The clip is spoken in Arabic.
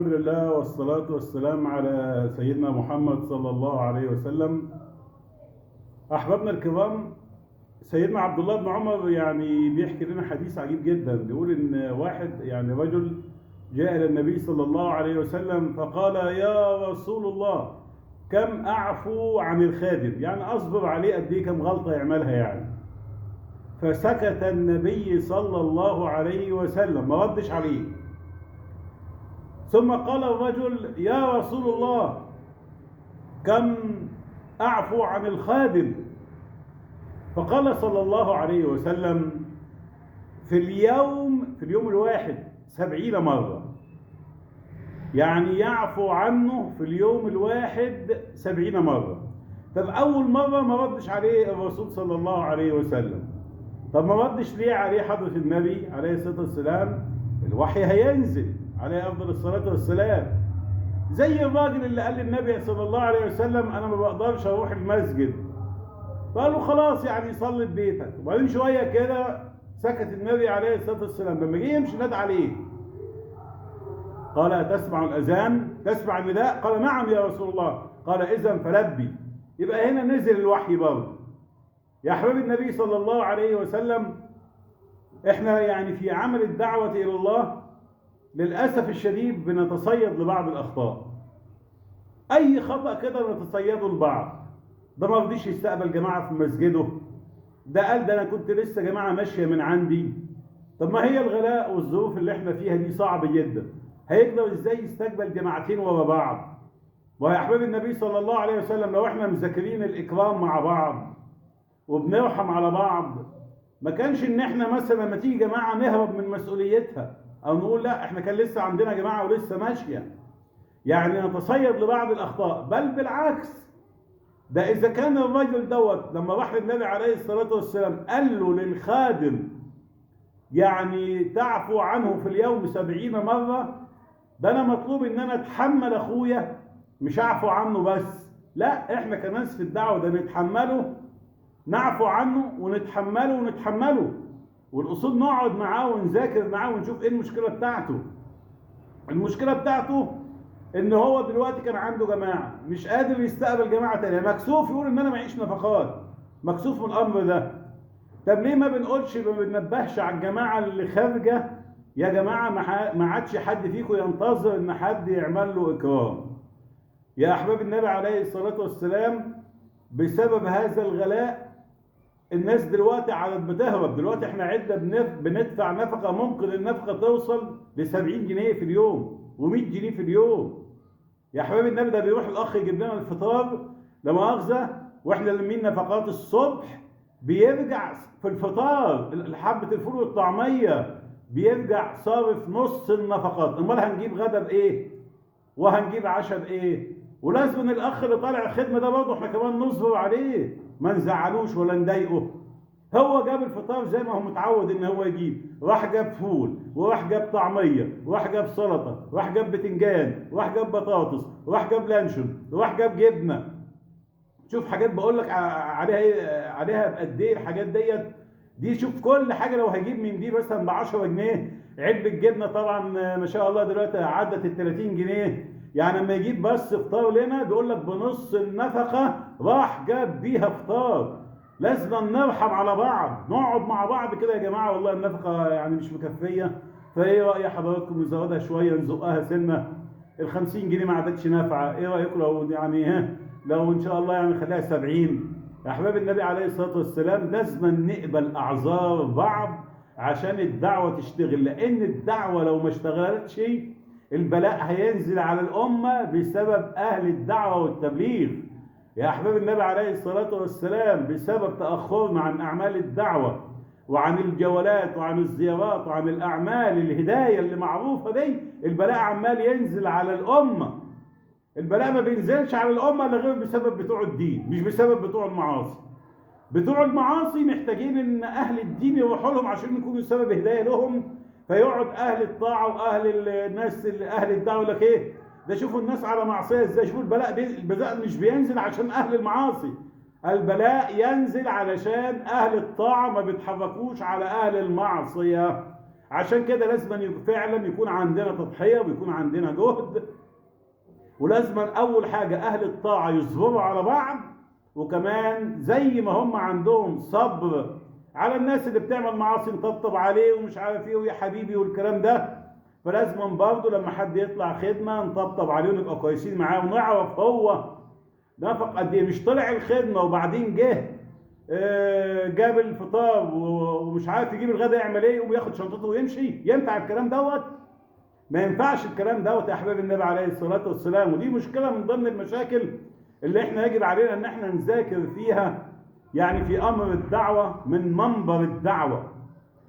الحمد لله والصلاة والسلام على سيدنا محمد صلى الله عليه وسلم. أحبابنا الكرام، سيدنا عبد الله بن عمر بيحكي لنا حديث عجيب جدا. بيقول إن واحد رجل جاء إلى النبي صلى الله عليه وسلم فقال: يا رسول الله، كم أعفو عن الخادم؟ أصبر عليه قد إيه، كم غلطة يعملها فسكت النبي صلى الله عليه وسلم، ما ردش عليه. ثم قال الرجل: يا رسول الله، كم أعفو عن الخادم؟ فقال صلى الله عليه وسلم: في اليوم الواحد 70 مرة. يعفو عنه في اليوم الواحد 70 مرة. طب أول مرة ما ردش عليه الرسول صلى الله عليه وسلم. طب ما ردش ليه عليه حضرة النبي عليه الصلاة والسلام؟ الوحي هينزل عليه أفضل الصلاة والسلام، زي الراجل اللي قال للنبي صلى الله عليه وسلم: أنا ما بقدرش أروح المسجد. فقال له: خلاص صلي في بيتك. وبعدين شوية كده سكت النبي عليه الصلاة والسلام. لما جه يمشي نادى عليه، قال: أتسمع الأذان؟ تسمع النداء؟ قال: نعم يا رسول الله. قال: إذن فلبي. يبقى هنا نزل الوحي برضه. يا أحباب النبي صلى الله عليه وسلم، إحنا في عمل الدعوة إلى الله للأسف الشديد بنتصيد لبعض الأخطاء. أي خطأ كده نتصيده لبعض. ده ما رضيش يستقبل جماعة في مسجده، ده قال: ده أنا كنت لسه جماعة ماشية من عندي. طب ما هي الغلاء والظروف اللي احنا فيها دي صعبة جدا، هيقدر ازاي يستقبل جماعتين ورا بعض؟ ويا أحباب النبي صلى الله عليه وسلم، لو احنا مذاكرين الإكرام مع بعض وبنرحم على بعض، ما كانش ان احنا مثلا لما تيجي جماعة نهرب من مسؤوليتها او نقول لا احنا كان لسه عندنا جماعة ولسه ماشية، نتصيد لبعض الأخطاء. بل بالعكس، ده إذا كان الرجل لما راح للنبي عليه الصلاة والسلام قال له للخادم تعفو عنه في اليوم 70 مرة، ده أنا مطلوب إن أنا أتحمل أخويا، مش أعفو عنه بس. لا، إحنا كناس في الدعوة ده نتحمله، نعفو عنه ونتحمله. والأصول نقعد معاه ونذاكر معاه ونشوف إيه المشكلة بتاعته. المشكلة بتاعته ان هو دلوقتي كان عنده جماعة مش قادر يستقبل جماعة تانية، مكسوف يقول ان انا معيش نفقات، مكسوف من الامر ده. طب ليه ما بننبهش على الجماعة اللي خارجة؟ يا جماعة، ما عادش حد فيكم ينتظر ان حد يعمل له اكرام. يا احباب النبي عليه الصلاة والسلام، بسبب هذا الغلاء الناس دلوقتي بتهرب. دلوقتي احنا بندفع نفقة، ممكن النفقة توصل ل70 جنيه في اليوم و100 جنيه في اليوم. يا حبايب النبي، ده بيروح الاخ يجيب لنا الفطار لا مؤاخذه واحنا لمين نفقات الصبح، بيرجع في الفطار حبه الفول والطعميه بيرجع صارف نص النفقات. امال هنجيب غدا بايه وهنجيب عشاء بايه؟ ولازم الاخ اللي طالع الخدمه ده برضه احنا كمان نصبر عليه، ما نزعلوش ولا نضايقه. هو جاب الفطار زي ما هو متعود ان هو يجيب، راح جاب فول وراح جاب طعميه وراح جاب سلطه وراح جاب بتنجان وراح جاب بطاطس وراح جاب لانشون وراح جاب جبنه. شوف حاجات بقول لك عليها ايه، عليها بقد ايه الحاجات دي. شوف كل حاجه لو هيجيب من دي مثلا ب 10 جنيه، علبه الجبنه طبعا ما شاء الله دلوقتي عدت ال 30 جنيه. لما يجيب بس فطار لنا بيقول لك بنص النفقه راح جاب بيها فطار. لازم نرحم على بعض، نقعد مع بعض كده. يا جماعه والله النفقه مش مكفيه، فايه راي حضراتكم نزودها شويه، نزقها سنه؟ ال50 جنيه ما عادتش نافعه، ايه رايكم لو لو ان شاء الله خليها 70؟ يا احباب النبي عليه الصلاه والسلام، لازم نقبل اعذار بعض عشان الدعوه تشتغل، لان الدعوه لو ما اشتغلتش البلاء هينزل على الامه بسبب اهل الدعوه والتبليغ. يا أحباب النبي عليه الصلاة والسلام، بسبب تأخرنا عن أعمال الدعوة وعن الجولات وعن الزيارات وعن الأعمال الهداية اللي معروفة دي، البلاء عمال ينزل على الأمة. البلاء ما بينزلش على الأمة إلا غير بسبب بتوع الدين، مش بسبب بتوع المعاصي. بتوع المعاصي محتاجين إن أهل الدين يروحوا لهم عشان يكونوا سبب هداية لهم، فيقعد أهل الطاعة وأهل الناس أهل الدعوة لك إيه؟ ده شوفوا الناس على معصية ازاي. شوفوا البلاء مش بينزل عشان اهل المعاصي، البلاء ينزل علشان اهل الطاعة ما بيتحركوش على اهل المعصية. عشان كده لازم فعلا يكون عندنا تضحية ويكون عندنا جهد، ولازم أول حاجة أهل الطاعة يصبروا على بعض، وكمان زي ما هم عندهم صبر على الناس اللي بتعمل معاصي نطبطب عليه ومش عارف ايه ويا حبيبي والكلام ده، فلازم برضه لما حد يطلع خدمة نطبطب عليه ونبقى كويسين معاه ونعرف هو نفق قد ايه. مش طلع الخدمة وبعدين جه جاب الفطار ومش عارف يجيب الغداء يعمل ايه وياخد شنطته ويمشي؟ ينفع الكلام دوت؟ ما ينفعش الكلام دوت يا احباب النبي عليه الصلاة والسلام. ودي مشكلة من ضمن المشاكل اللي احنا يجب علينا ان احنا نذاكر فيها، يعني في امر الدعوة من منبر الدعوة.